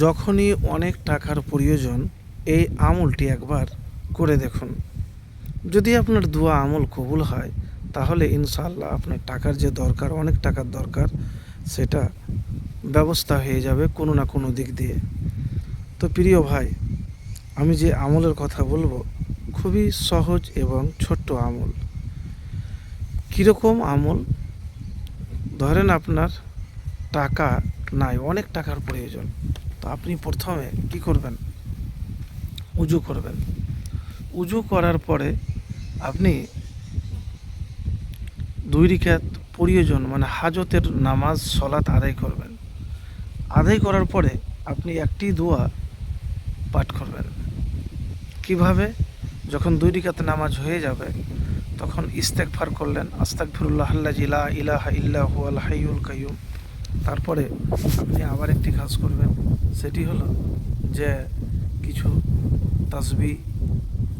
যখনই অনেক টাকার প্রয়োজন এই আমলটি একবার করে দেখুন। যদি আপনার দোয়া আমল কবুল হয় তাহলে ইনশাআল্লাহ আপনার টাকার যে দরকার, অনেক টাকার দরকার, সেটা ব্যবস্থা হয়ে যাবে কোনো না কোনো দিক দিয়ে। তো প্রিয় ভাই, আমি যে আমলের কথা বলবো খুবই সহজ এবং ছোট্ট আমল। কীরকম আমল? ধরেন আপনার টাকা নাই, অনেক টাকার প্রয়োজন, তো আপনি প্রথমে কি করবেন? উজু করবেন। উজু করার পরে আপনি 2 রাকাত প্রয়োজন মানে হাজতের নামাজ সলাত আদায় করবেন। আদায় করার পরে আপনি একটি দোয়া পাঠ করবেন। কিভাবে? যখন 2 রাকাত নামাজ হয়ে যাবে তখন ইস্তেগফার করলেন, আস্তাগফিরুল্লাহাল্লাযী লা ইলাহা ইল্লা হুয়াল হাইয়ুল কাইয়্যুম। তারপরে আপনি আবার একটি কাজ করবেন, সেটি হলো যে কিছু তাসবিহ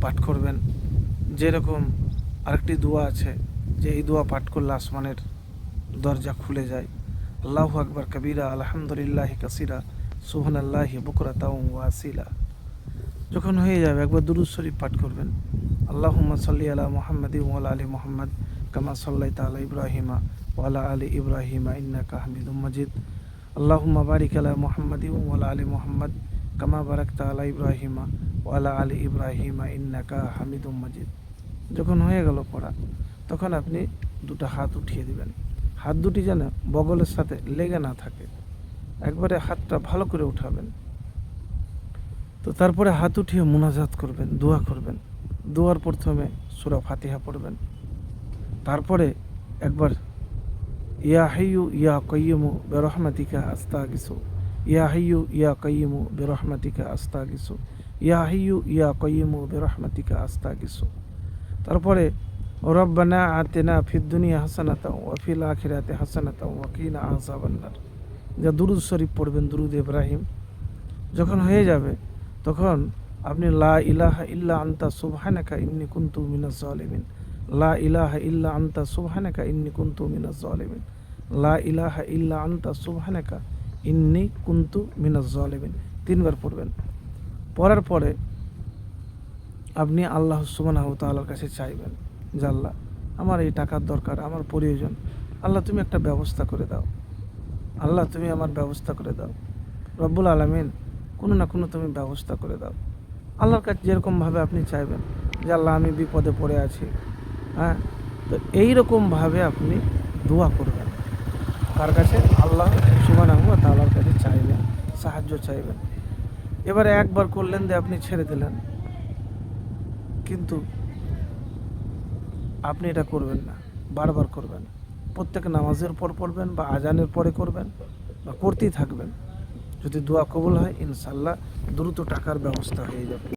পাঠ করবেন। যেরকম আরেকটি দোয়া আছে যে এই দোয়া পাঠ করলে আসমানের দরজা খুলে যায়। আল্লাহু আকবার কবীরা, আলহামদুলিল্লাহি কাসীরা, সুবহানাল্লাহি বুকরাতাও ওয়া আসীলা। যখন হয়ে যাবে একবার দুরূদ শরীফ পাঠ করবেন। আল্লাহুম্মা সাল্লি আলা মুহাম্মাদি ওয়া আলা আলি মুহাম্মাদ কামা সাল্লাইতা আলা ইব্রাহিমা ওয়া আলা আলি ইব্রাহিমা ইন্নাকা হামিদুম মাজিদ। আল্লাহুম্মা বারিক আলা মুহাম্মাদি ওয়া আলা আলি মুহাম্মাদ কামা বারাকতা আলা ইব্রাহিমা ওয়া আলা আলি ইব্রাহিমা ইন্নাকা হামিদুম মাজিদ। যখন হয়ে গেল পড়া, তখন আপনি দুটো হাত উঠিয়ে দিবেন। হাত দুটি যেন বগলের সাথে লেগে না থাকে, একবারে হাতটা ভালো করে উঠাবেন। তো তারপরে হাত উঠিয়ে মুনাজাত করবেন, দোয়া করবেন। দোয়ার প্রথমে সূরা ফাতিহা পড়বেন। তারপরে একবার ইয়া হাইয়্যু ইয়া কাইয়্যুমু বিরহমাতিকা আস্তাগিসু, ইয়া হাইয়্যু ইয়া কাইয়্যুমু বিরহমাতিকা আস্তাগিসু, ইয়া হাইয়্যু ইয়া কাইয়্যুমু বিরহমাতিকা আস্তাগিসু। তারপরে রব্বানা আতিনা ফিদ দুনিয়া হাসানাতাও ওয়া ফিল আখিরাতি হাসানাতাও ওয়া কিনা আযাবান্নার। যা দুরূদ শরীফ পড়বেন, দুরূদ ইব্রাহিম। যখন হয়ে যাবে তখন আপনি লা ইলাহা ইল্লা আনতা সুবহানাকা ইন্নী কুনতু মিনাজ জালিমিন, লা ইলাহা ইল্লা আনতা সুবহানাকা ইন্নী কুনতু মিনাজ জালিমিন, লা ইলাহা ইল্লা আনতা সুবহানাকা ইন্নী কুনতু মিনাজ জালিমিন 3 বার পড়বেন। পড়ার পরে আপনি আল্লাহ সুবহানাহু ওয়া তাআলার কাছে চাইবেন যে আল্লাহ, আমার এই টাকার দরকার, আমার প্রয়োজন, আল্লাহ তুমি একটা ব্যবস্থা করে দাও, আল্লাহ তুমি আমার ব্যবস্থা করে দাও, রব্বুল আলামিন কোনো না কোনো তুমি ব্যবস্থা করে দাও। আল্লাহর কাছে যেরকমভাবে আপনি চাইবেন যে আল্লাহ আমি বিপদে পড়ে আছি, হ্যাঁ, তো এইরকমভাবে আপনি দোয়া করবেন। কার কাছে? আল্লাহ সুবহানাহু ওয়া তাআলার কাছে চাইবেন, সাহায্য চাইবেন। এবারে একবার করলেন দিয়ে আপনি ছেড়ে দিলেন, কিন্তু আপনি এটা করবেন না, বারবার করবেন। প্রত্যেক নামাজের পর পড়বেন বা আজানের পরে করবেন বা করতেই থাকবেন। যদি দোয়া কবুল হয় ইনশাআল্লাহ দ্রুত টাকার ব্যবস্থা হয়ে যাবে।